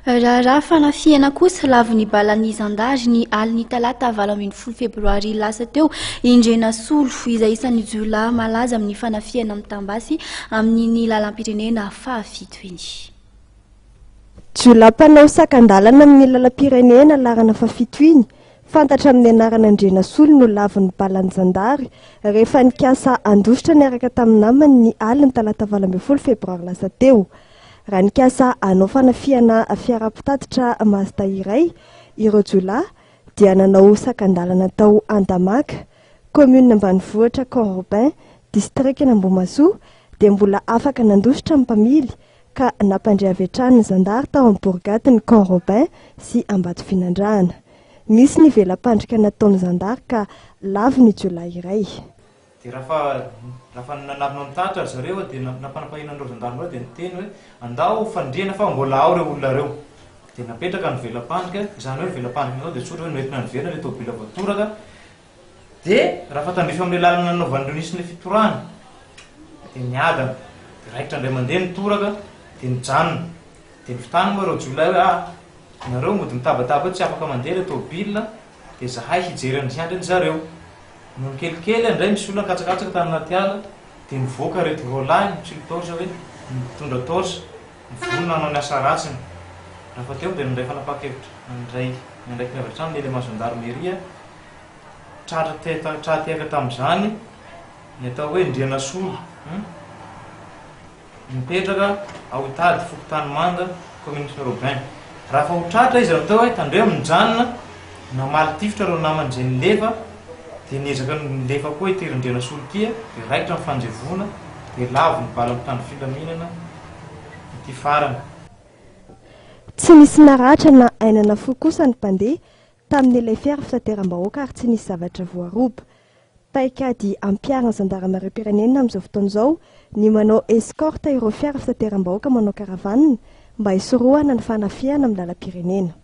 Raha fanafiana kosa Lavon'ny balan'ny zandary ny alin'ny talata 20 Febroary lasa teo Ndrianasolo izay isan'ny jiolahy malaza amin'ny fanafiana mitambasy amin'ny lalam-pirenena fahafito iny. Jiolahy mpanao sakandalana amin'ny lalam-pirenena larana fahafito iny fantatra amin'ny anarana Ndrianasolo no Lavon'ny balan'ny zandary rehefa nikasa handositra niaraka tamin'ny namany ny alin'ny talata 20 Febroary lasa teo. Raha nikasa anao fanafiana fiara-pitatitra Mazda iray, ireo jiolahy dia nanao sakandalana tao Andamaka, commune ambanivohitra Corobin, district Nambomasoa, dia mbola afaka nandositra mpamily ka nampandray avy hatrany ny zandary tao amin'ny bourgade-ny Corobin sy Ambatofinandrana. Misy ny velam-pandrika nataon'ny zandary ka lavo ny jiolahy iray. Raha nanavina mitatra zareo dia nampanampahinandreo zandary dia niteny hoe andao fandriana fa mbola ao ireo olona reo. Dia napetraka ny velam-pandrika, izany hoe velam-pandrika izao dia tsotra hoe noentina niverina ilay tômôbila voatoraka. Dia raha fatandrifa amin'ny lalana nanaovan'ireo nisy ny fitorana dia niadana. Dia raikitra indray mandeha nitoraka dia nijanona. Dia nifitany moa ireo jiolahy hoe nareo mody mitabataba hoe tsy afaka mandeha ilay tômôbila dia zahay hijery andriandriny zareo. No kelikely indray misy olona katsakatsaka tany anaty ala dia nivoaka reto rolahy mitsilo torsa hoe mitondra torsa mivonona hanao ny asa ratsiny. Raha teo dia nindray fanapakevitra nindray fiavatra ny élément gendarmerie tratra tehaka tamin'izany ny atao hoe Ndrianasolo mipetraka ao Itady Fokotany Manga commune Robin. Raha fa ho tratra izy atao hoe tandreo mijanona namaly tifitra reo namany izay nilefa dia niezaka nilefa koa ity Ndrianasolo ity dia raikitra amin'ny fanjevona dia Lavon'ny balan'ny tany filaminana ity farany. Tsy nisy naratra na ainana fo kosa ny mpandeha tamin'ilay fiara fitateram-bahoaka ary tsy nisy zavatra voaroba. Paikady ampiarina zandarimariam-pirenena amin'izao fotoana izao ny manao escorte ireo fiara fitateram-bahoaka manao karavanina mba hisorohana ny fanafiana amin'ny lalam-pirenena.